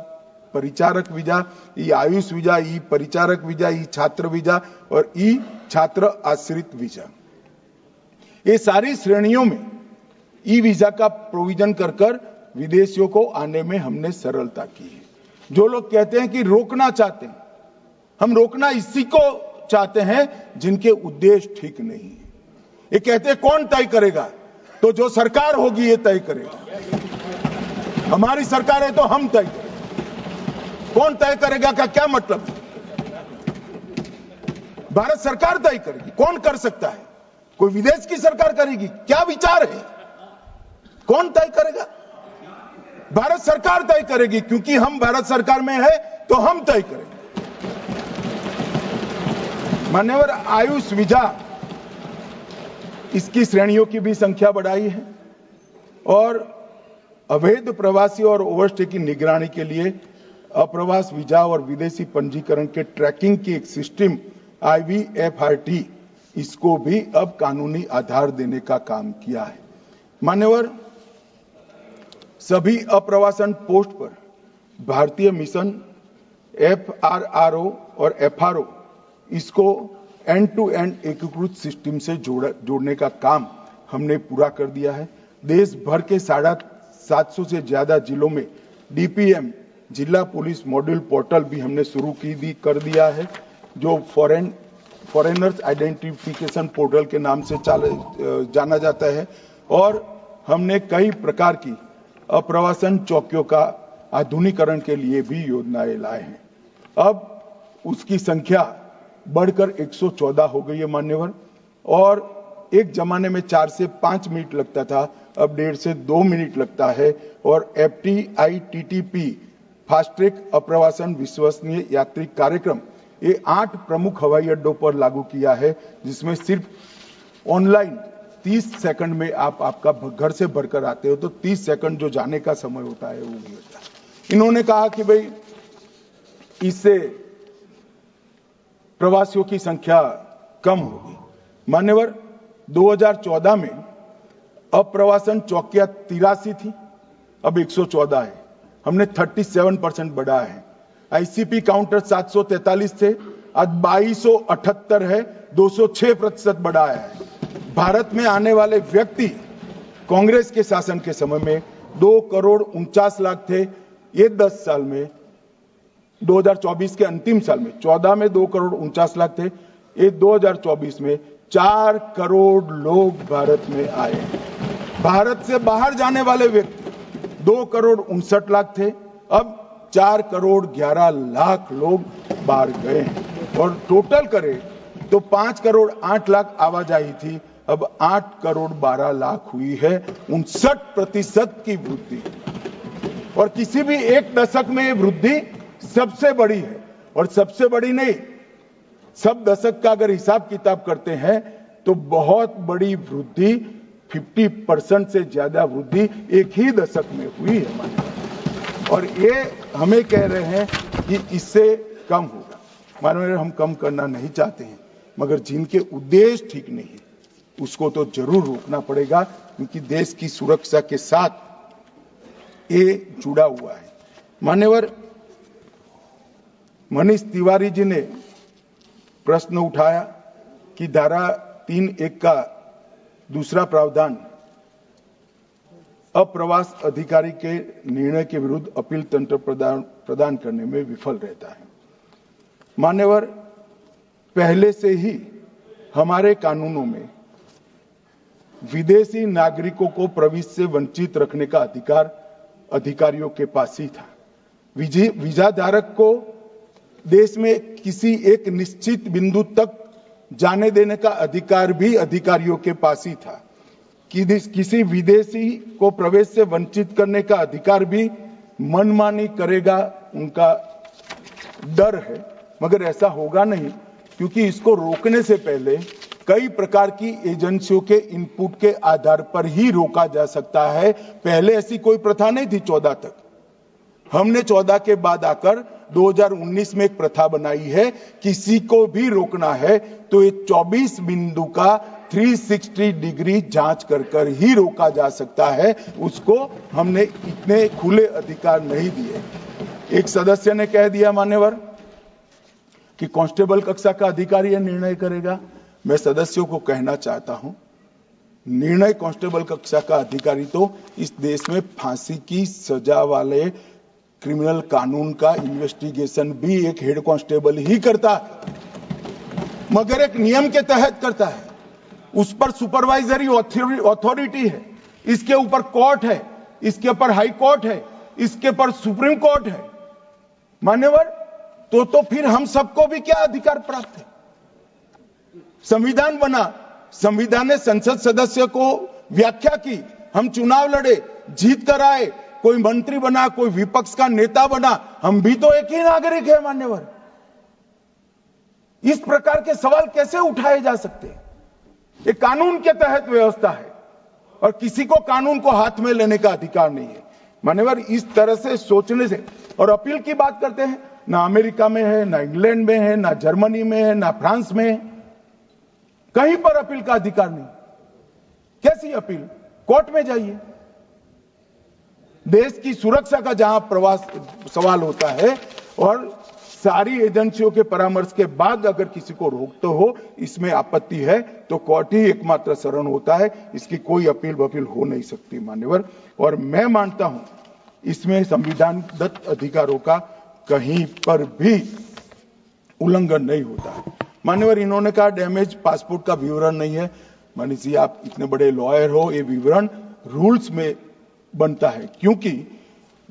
परिचारक वीजा, ई आयुष वीजा, ई परिचारक वीजा, ई छात्र वीजा और ई छात्र आश्रित वीजा। ये सारी श्रेणियों में ई वीजा का प्रोविजन कर विदेशियों को आने में हमने सरलता की है। जो लोग कहते हैं कि रोकना चाहते हैं, हम रोकना इसी को चाहते हैं जिनके उद्देश्य ठीक नहीं है। ये कहते हैं कौन तय करेगा, तो जो सरकार होगी ये तय करेगा। हमारी सरकार है तो हम तय करेंगे। कौन तय करेगा का क्या मतलब? भारत सरकार तय करेगी। कौन कर सकता है? कोई विदेश की सरकार करेगी? क्या विचार है? कौन तय करेगा? भारत सरकार तय करेगी, क्योंकि हम भारत सरकार में है तो हम तय करेंगे। मान्यवर, आयुष वीजा, इसकी श्रेणियों की भी संख्या बढ़ाई है और अवैध प्रवासी और ओवरस्टे की निगरानी के लिए अप्रवास वीजा और विदेशी पंजीकरण के ट्रैकिंग की एक सिस्टम IVFRT, इसको भी अब कानूनी आधार देने का काम किया है। मान्यवर, सभी अप्रवासन पोस्ट पर भारतीय मिशन FRRO और FRO, इसको एंड टू एंड एकीकृत सिस्टम से जोड़ने का काम हमने पूरा कर दिया है। देश भर के 750 से ज्यादा जिलों में DPM जिला पुलिस मॉड्यूल पोर्टल भी हमने शुरू कर दिया है, जो फॉरेनर्स आइडेंटिफिकेशन पोर्टल के नाम से जाना जाता है। और हमने कई प्रकार की अप्रवासन चौकियों का आधुनिकीकरण के लिए भी योजनाएं लाए हैं। अब उसकी संख्या बढ़कर 114 हो गई है मान्यवर, और एक जमाने में 4 से 5 मिनट लगता था, अब 1.5 से 2 मिनट लगता है। और FTITTP फास्ट ट्रैक अप्रवासन विश्वसनीय यात्री कार्यक्रम, ये 8 प्रमुख हवाई अड्डों पर लागू किया है, जिसमें सिर्फ ऑनलाइन 30 सेकंड में आपका घर से भरकर आते हो तो 30 सेकंड जो जाने का समय होता है वो भी होता है। इन्होंने कहा कि भाई इससे प्रवासियों की संख्या कम होगी। मान्यवर, 2014 में अप्रवासन चौकियां 83 थी, अब 114 है। हमने 37% बढ़ाया है। ICP काउंटर 743 थे, आज 2278 है, 206% बढ़ाया है। भारत में आने वाले व्यक्ति कांग्रेस के शासन के समय में 2,49,00,000 थे। ये 10 साल में 2024 के अंतिम साल में 14 में 2,49,00,000 थे, ये 2024 में 4 करोड़ लोग भारत में आए हैं। भारत से बाहर जाने वाले व्यक्ति 2,59,00,000 थे, अब 4,11,00,000 लोग बाहर गए हैं। और टोटल करें तो 5,08,00,000 आवाजाही थी, अब 8 करोड़ 12 लाख हुई है, 59% की वृद्धि। और किसी भी एक दशक में ये वृद्धि सबसे बड़ी है। और सबसे बड़ी नहीं, सब दशक का अगर हिसाब किताब करते हैं तो बहुत बड़ी वृद्धि, 50% से ज्यादा वृद्धि एक ही दशक में हुई है। और ये हमें कह रहे हैं कि इससे कम होगा। माननीय, हम कम करना नहीं चाहते हैं, मगर जिनके उद्देश्य ठीक नहीं है उसको तो जरूर रोकना पड़ेगा, क्योंकि देश की सुरक्षा के साथ ये जुड़ा हुआ है। मान्यवर मनीष तिवारी जी ने प्रश्न उठाया कि धारा 3(1) का दूसरा प्रावधान अप्रवास अधिकारी के निर्णय के विरुद्ध अपील तंत्र प्रदान करने में विफल रहता है। मान्यवर, पहले से ही हमारे कानूनों में विदेशी नागरिकों को प्रवेश से वंचित रखने का अधिकार अधिकारियों के पास ही था। वीजा धारक को देश में किसी एक निश्चित बिंदु तक जाने देने का अधिकार भी अधिकारियों के पास ही था। किसी विदेशी को प्रवेश से वंचित करने का अधिकार भी मनमानी करेगा उनका डर है, मगर ऐसा होगा नहीं, क्योंकि इसको रोकने से पहले कई प्रकार की एजेंसियों के इनपुट के आधार पर ही रोका जा सकता है। पहले ऐसी कोई प्रथा नहीं थी 14 तक। हमने 14 के बाद आकर 2019 में एक प्रथा बनाई है। किसी को भी रोकना है तो ये 24 बिंदु का 360 डिग्री जांच कर ही रोका जा सकता है। उसको हमने इतने खुले अधिकार नहीं दिए। एक सदस्य ने कह दिया मान्यवर कि कांस्टेबल कक्षा का अधिकारी यह निर्णय करेगा। मैं सदस्यों को कहना चाहता हूं, निर्णय कांस्टेबल कक्षा का अधिकारी तो इस देश में फांसी की सजा वाले क्रिमिनल कानून का इन्वेस्टिगेशन भी एक हेड कांस्टेबल ही करता है, मगर एक नियम के तहत करता है। उस पर सुपरवाइजरी अथॉरिटी है, इसके ऊपर कोर्ट है, इसके ऊपर हाई कोर्ट है, इसके ऊपर सुप्रीम कोर्ट है। मान्यवर, तो फिर हम सबको भी क्या अधिकार प्राप्त है? संविधान बना, संविधान ने संसद सदस्य को व्याख्या की, हम चुनाव लड़े, जीत कर आए, कोई मंत्री बना, कोई विपक्ष का नेता बना, हम भी तो एक ही नागरिक है। मान्यवर, इस प्रकार के सवाल कैसे उठाए जा सकते हैं? ये कानून के तहत व्यवस्था है और किसी को कानून को हाथ में लेने का अधिकार नहीं है। मान्यवर, इस तरह से सोचने से, और अपील की बात करते हैं, ना अमेरिका में है, ना इंग्लैंड में है, ना जर्मनी में है, ना फ्रांस में है, कहीं पर अपील का अधिकार नहीं। कैसी अपील? कोर्ट में जाइए। देश की सुरक्षा का जहां प्रवास सवाल होता है और सारी एजेंसियों के परामर्श के बाद अगर किसी को रोकते हो, इसमें आपत्ति है, तो कोर्ट ही एकमात्र शरण होता है। इसकी कोई अपील वपील हो नहीं सकती मान्यवर। और मैं मानता हूं इसमें संविधान दत्त अधिकारों का कहीं पर भी उल्लंघन नहीं होता है। मान्यवर, इन्होंने कहा डैमेज पासपोर्ट का विवरण नहीं है। मनीष जी, आप इतने बड़े लॉयर हो, ये विवरण रूल्स में बनता है, क्योंकि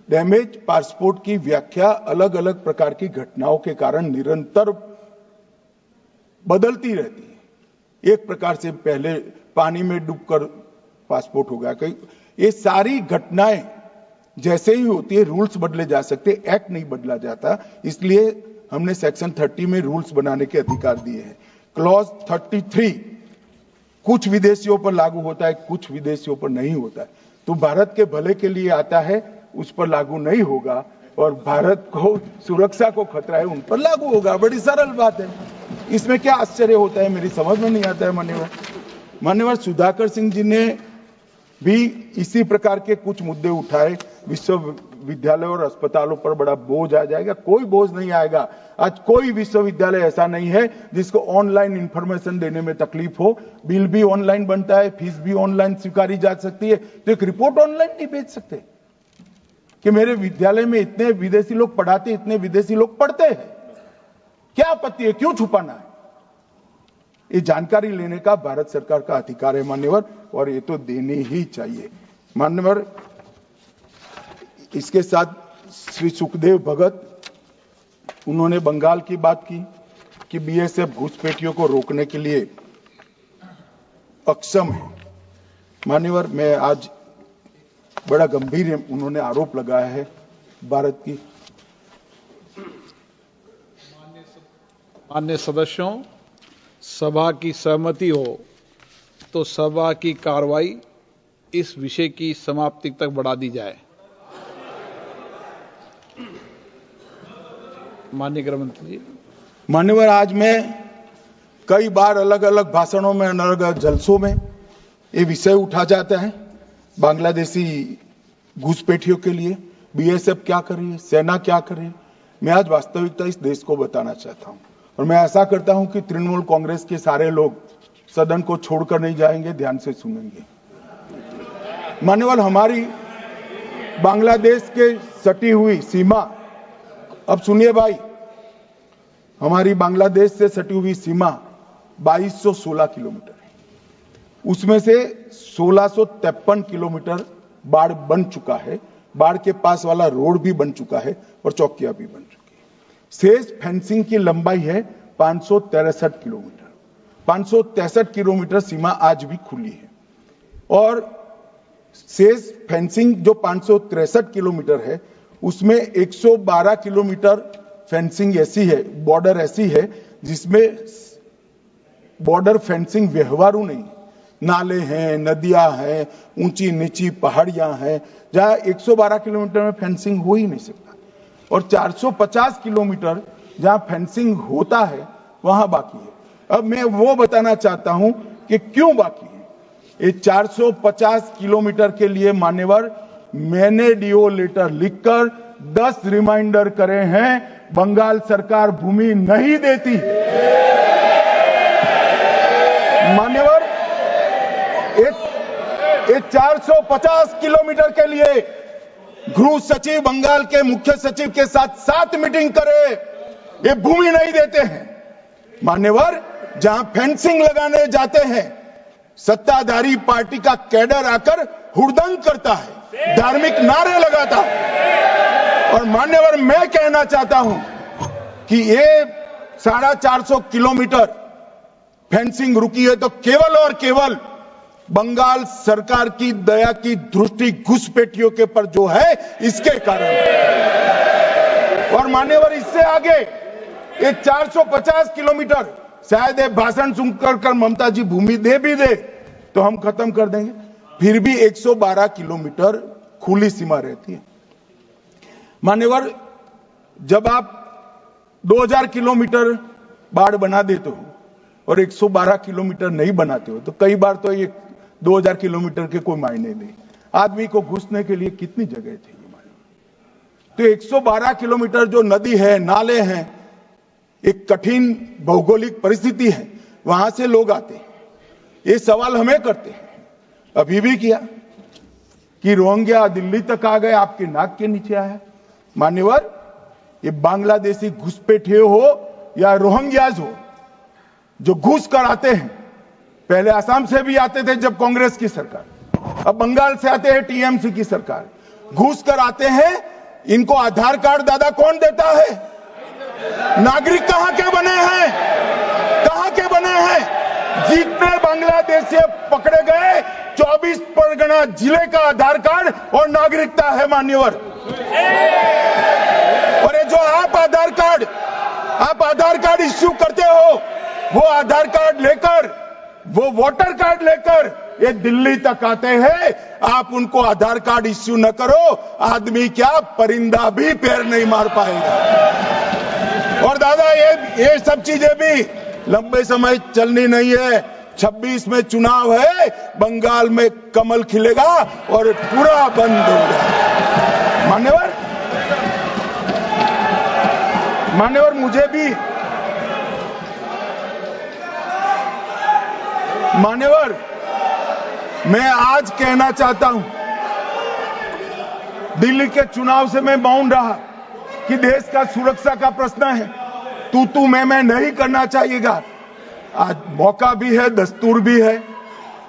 डैमेज पासपोर्ट की व्याख्या अलग अलग प्रकार की घटनाओं के कारण निरंतर बदलती रहती है। एक प्रकार से पहले पानी में डूबकर पासपोर्ट हो गया, ये सारी घटनाएं जैसे ही होती है रूल्स बदले जा सकते, एक्ट नहीं बदला जाता। इसलिए हमने सेक्शन 30 में रूल्स बनाने के अधिकार दिए हैं। क्लॉज 33 कुछ विदेशियों पर लागू होता है, कुछ विदेशियों पर नहीं होता है। तो भारत के भले के लिए आता है, उस पर लागू नहीं होगा, और भारत को सुरक्षा को खतरा है, उन पर लागू होगा। बड़ी सरल बात है, इसमें क्या आश्चर्य होता है? मेरी समझ में नहीं आता है मान्यवर। सुधाकर सिंह जी ने भी इसी प्रकार के कुछ मुद्दे उठाए। विश्वविद्यालय और अस्पतालों पर बड़ा बोझ आ जाएगा। कोई बोझ नहीं आएगा। आज कोई विश्वविद्यालय ऐसा नहीं है जिसको ऑनलाइन इंफॉर्मेशन देने में तकलीफ हो। बिल भी ऑनलाइन बनता है, फीस भी ऑनलाइन स्वीकारी जा सकती है, तो एक रिपोर्ट ऑनलाइन नहीं भेज सकते कि मेरे विद्यालय में इतने विदेशी लोग पढ़ाते, इतने विदेशी लोग पढ़ते हैं। क्या आपत्ति है? क्यों छुपाना है? ये जानकारी लेने का भारत सरकार का अधिकार है मान्यवर, और ये तो देनी ही चाहिए मान्यवर। इसके साथ श्री सुखदेव भगत, उन्होंने बंगाल की बात की कि बीएसएफ घुसपैठियों को रोकने के लिए अक्षम है। मान्यवर, मैं आज बड़ा गंभीर उन्होंने आरोप लगाया है भारत की। मान्य सदस्यों, सभा की सहमति हो तो सभा की कार्रवाई इस विषय की समाप्ति तक बढ़ा दी जाए। माननीय गृह मंत्री जी। मान्यवर, आज मैं कई बार अलग अलग भाषणों में, अलग अलग जलसों में ये विषय उठा जाता है, बांग्लादेशी घुसपैठियों के लिए बीएसएफ क्या कर रही है, सेना क्या कर रही है। मैं आज वास्तविकता इस देश को बताना चाहता हूं और मैं ऐसा करता हूं कि तृणमूल कांग्रेस के सारे लोग सदन को छोड़कर नहीं जाएंगे, ध्यान से सुनेंगे। मान्यवर, हमारी बांग्लादेश के सटी हुई सीमा, अब सुनिए भाई, हमारी बांग्लादेश से सटी हुई सीमा 2216 किलोमीटर है। उसमें से 1653 किलोमीटर बाढ़ बन चुका है, बाढ़ के पास वाला रोड भी बन चुका है और चौकियां भी बन चुकी है। शेष फेंसिंग की लंबाई है 563 किलोमीटर। 563 किलोमीटर सीमा आज भी खुली है और शेष फेंसिंग जो 563 किलोमीटर है उसमें 112 किलोमीटर फेंसिंग ऐसी है, बॉर्डर ऐसी है जिसमें बॉर्डर फेंसिंग व्यवहारू नहीं, नाले हैं, नदियां हैं, ऊंची नीची पहाड़ियां हैं, जहां 112 किलोमीटर में फेंसिंग हो ही नहीं सकता और 450 किलोमीटर जहां फेंसिंग होता है वहां बाकी है। अब मैं वो बताना चाहता हूं कि क्यों बाकी है। ये 450 किलोमीटर के लिए मान्यवर, मैंने डीओ लेटर लिखकर 10 रिमाइंडर करे हैं, बंगाल सरकार भूमि नहीं देती। मान्यवर, ये 450 किलोमीटर के लिए गृह सचिव बंगाल के मुख्य सचिव के साथ 7 मीटिंग करे, ये भूमि नहीं देते हैं। मान्यवर, जहां फेंसिंग लगाने जाते हैं सत्ताधारी पार्टी का कैडर आकर हुड़दंग करता है, धार्मिक नारे लगाता है। और मान्यवर, मैं कहना चाहता हूं कि ये 450 किलोमीटर फेंसिंग रुकी है तो केवल और केवल बंगाल सरकार की दया की दृष्टि घुसपैठियों के पर जो है इसके कारण। और मान्यवर, इससे आगे ये 450 किलोमीटर शायद ये भाषण सुनकर ममता जी भूमि दे भी दे तो हम खत्म कर देंगे, फिर भी 112 किलोमीटर खुली सीमा रहती है। मान्यवर, जब आप 2000 किलोमीटर बाढ़ बना देते हो और 112 किलोमीटर नहीं बनाते हो तो कई बार तो ये 2000 किलोमीटर के कोई मायने नहीं। आदमी को घुसने के लिए कितनी जगह चाहिए। तो 112 किलोमीटर जो नदी है, नाले हैं, एक कठिन भौगोलिक परिस्थिति है, वहां से लोग आते हैं। ये सवाल हमें करते हैं, अभी भी किया कि रोहिंग्या दिल्ली तक आ गए, आपके नाक के नीचे आया। मान्यवर, ये बांग्लादेशी घुसपैठिए हो या रोहिंग्याज हो जो घुस कर आते हैं, पहले असम से भी आते थे जब कांग्रेस की सरकार, अब बंगाल से आते हैं टीएमसी की सरकार, घुस कर आते हैं। इनको आधार कार्ड दादा कौन देता है? नागरिक कहां के बने हैं? कहां के बने हैं? जितने बांग्लादेशी पकड़े गए 24 परगना जिले का आधार कार्ड और नागरिकता है मान्यवर। और ये जो आप आधार कार्ड इश्यू करते हो, वो आधार कार्ड लेकर, वो वोटर कार्ड लेकर ये दिल्ली तक आते हैं। आप उनको आधार कार्ड इश्यू न करो, आदमी क्या परिंदा भी पैर नहीं मार पाएगा। और दादा, ये सब चीजें भी लंबे समय चलनी नहीं है। 26 में चुनाव है, बंगाल में कमल खिलेगा और पूरा बंद होगा। मान्यवर, मुझे भी मान्यवर, मैं आज कहना चाहता हूं, दिल्ली के चुनाव से मैं मौन रहा कि देश का सुरक्षा का प्रश्न है, तू मैं नहीं करना चाहिएगा। आज मौका भी है, दस्तूर भी है।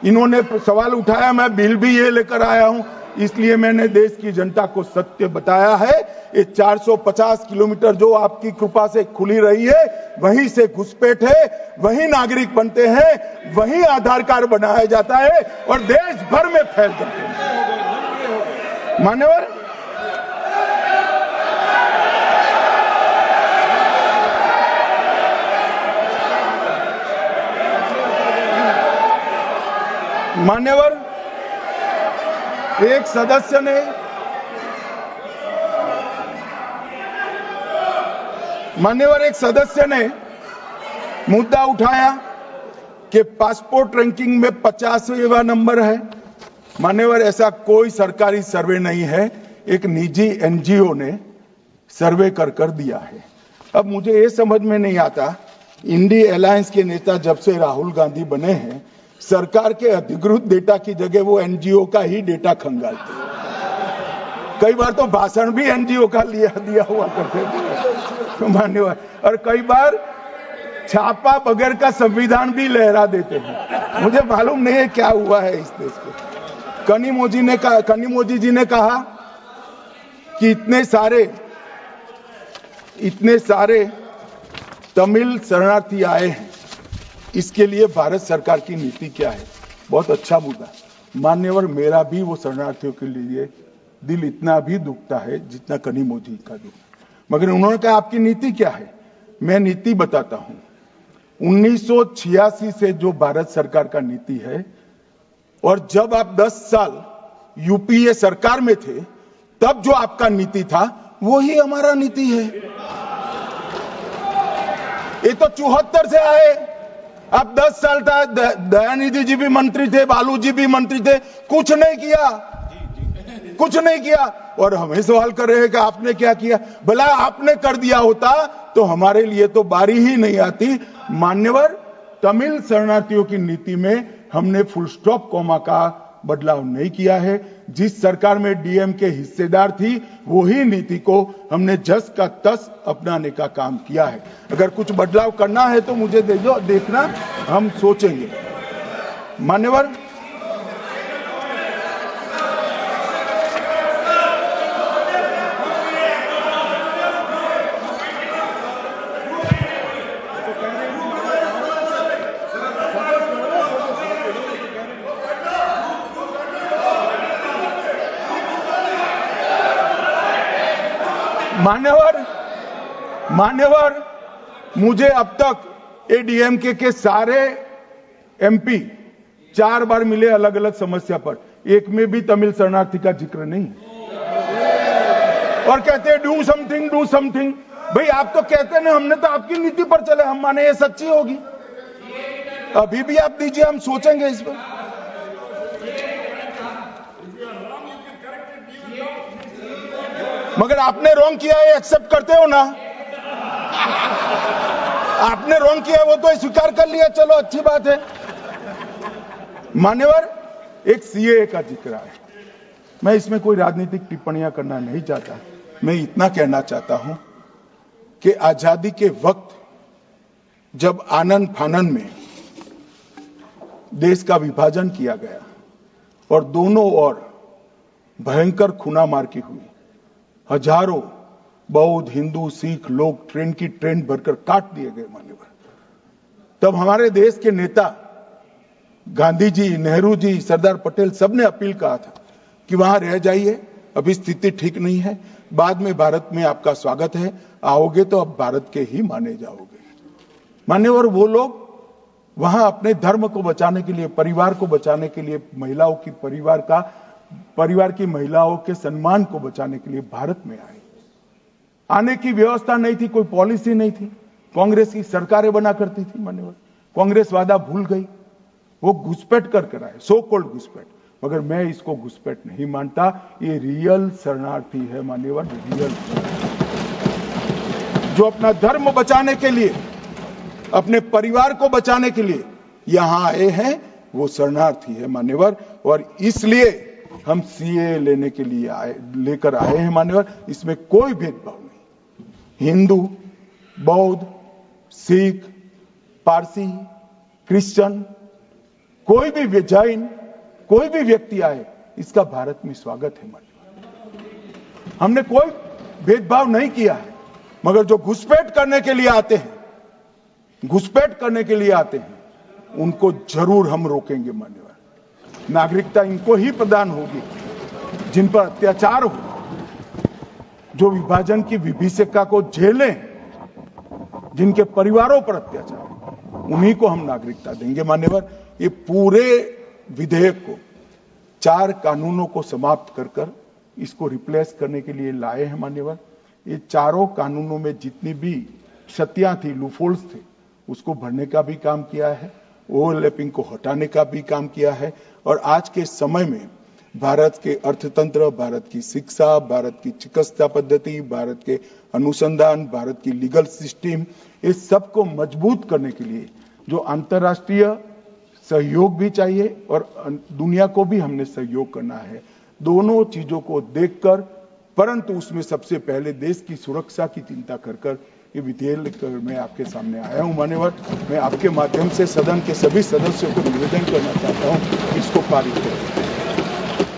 इन्होंने सवाल उठाया, मैं बिल भी ये लेकर आया हूं इसलिए मैंने देश की जनता को सत्य बताया है। ये 450 किलोमीटर जो आपकी कृपा से खुली रही है, वहीं से घुसपैठ है, वहीं नागरिक बनते हैं, वहीं आधार कार्ड बनाया जाता है और देश भर में फैल जाते हैं। मान्यवर, एक सदस्य ने मुद्दा उठाया कि पासपोर्ट रैंकिंग में 50वां नंबर है। मान्यवर, ऐसा कोई सरकारी सर्वे नहीं है, एक निजी एनजीओ ने सर्वे कर दिया है। अब मुझे ये समझ में नहीं आता, इंडी अलायंस के नेता जब से राहुल गांधी बने हैं, सरकार के अधिकृत डेटा की जगह वो एनजीओ का ही डेटा खंगालते हैं। कई बार तो भाषण भी एनजीओ का दिया हुआ करते थे मान्यवर, और कई बार छापा बगैर का संविधान भी लहरा देते हैं। मुझे मालूम नहीं है क्या हुआ है इस देश को। कनिमोझी जी ने कहा कि इतने सारे तमिल शरणार्थी आए हैं, इसके लिए भारत सरकार की नीति क्या है। बहुत अच्छा मुद्दा। मान्यवर, मेरा भी वो शरणार्थियों के लिए दिल इतना भी दुखता है जितना कनिमोझी का दुख। मगर उन्होंने कहा आपकी नीति क्या है। मैं नीति बताता हूं। 1986 से जो भारत सरकार का नीति है, और जब आप 10 साल यूपीए सरकार में थे, तब जो आपका नीति था वही हमारा नीति है। ये तो 74 से आए, अब 10 साल था, दयानिधि जी भी मंत्री थे, बालू जी भी मंत्री थे, कुछ नहीं किया। और हमें सवाल कर रहे हैं कि आपने क्या किया। भला आपने कर दिया होता तो हमारे लिए तो बारी ही नहीं आती। मान्यवर, तमिल शरणार्थियों की नीति में हमने फुल स्टॉप कॉमा का बदलाव नहीं किया है। जिस सरकार में डीएम के हिस्सेदार थी, वही नीति को हमने जस का तस अपनाने का काम किया है। अगर कुछ बदलाव करना है तो मुझे देखना, हम सोचेंगे। मान्यवर, मुझे अब तक एडीएमके के सारे एमपी 4 बार मिले अलग अलग समस्या पर, एक में भी तमिल शरणार्थी का जिक्र नहीं। और कहते हैं डू समथिंग। भाई, आप तो कहते हैं, हमने तो आपकी नीति पर चले, हम माने ये सच्ची होगी। अभी भी आप दीजिए, हम सोचेंगे इस पर। मगर आपने रॉन्ग किया है, एक्सेप्ट करते हो ना। आपने रॉन्ग किया, वो तो स्वीकार कर लिया, चलो अच्छी बात है। मान्यवर, एक सीएए का जिक्र है। मैं इसमें कोई राजनीतिक टिप्पणियां करना नहीं चाहता। मैं इतना कहना चाहता हूं कि आजादी के वक्त जब आनन फानन में देश का विभाजन किया गया और दोनों ओर भयंकर खूनामार की हुई, हजारों बौद्ध, हिंदू, सिख लोग ट्रेन भरकर काट दिए गए मान्यवर, तब हमारे देश के नेता गांधी जी, नेहरू जी, सरदार पटेल सबने अपील कहा था कि वहां रह जाइए, अभी स्थिति ठीक नहीं है, बाद में भारत में आपका स्वागत है, आओगे तो अब भारत के ही माने जाओगे। मान्यवर, वो लोग वहां अपने धर्म को बचाने के लिए, परिवार को बचाने के लिए, महिलाओं की परिवार की महिलाओं के सम्मान को बचाने के लिए भारत में आए। आने की व्यवस्था नहीं थी, कोई पॉलिसी नहीं थी, कांग्रेस की सरकारें बना करती थी। मान्यवर, कांग्रेस वादा भूल गई, वो घुसपैठ कर आए, सो कॉल्ड घुसपैठ। मगर मैं इसको घुसपैठ नहीं मानता, ये रियल शरणार्थी है मान्यवर, रियल, जो अपना धर्म बचाने के लिए, अपने परिवार को बचाने के लिए यहां आए हैं, वो शरणार्थी है मान्यवर। और इसलिए हम सीए लेने के लिए लेकर आए हैं मान्यवर। इसमें कोई भेदभाव नहीं, हिंदू, बौद्ध, सिख, पारसी, क्रिश्चियन, कोई भी जैन, कोई भी व्यक्ति आए, इसका भारत में स्वागत है। माननीय, हमने कोई भेदभाव नहीं किया है, मगर जो घुसपैठ करने के लिए आते हैं, उनको जरूर हम रोकेंगे। माननीय, नागरिकता इनको ही प्रदान होगी जिन पर अत्याचार हो, जो विभाजन की विभीषिका को झेलें, जिनके परिवारों पर अत्याचार, उन्हीं को हम नागरिकता देंगे। मान्यवर, ये पूरे विधेयक को 4 कानूनों को समाप्त कर इसको रिप्लेस करने के लिए लाए हैं। मान्यवर, ये चारों कानूनों में जितनी भी क्षतियां थी, लूफोल्स थे, उसको भरने का भी काम किया है, ओवरलैपिंग को हटाने का भी काम किया है। और आज के समय में भारत के अर्थतंत्र, भारत की शिक्षा, भारत की चिकित्सा पद्धति, भारत के अनुसंधान, भारत की लीगल सिस्टम, इस सब को मजबूत करने के लिए जो अंतर्राष्ट्रीय सहयोग भी चाहिए और दुनिया को भी हमने सहयोग करना है। दोनों चीजों को देखकर, परंतु उसमें सबसे पहले देश की सुरक्षा की चिंता कर ये विधेयक लेकर मैं आपके सामने आया हूं। मान्यवर, मैं आपके माध्यम से सदन के सभी सदस्यों को निवेदन करना चाहता हूं, इसको पारित करें।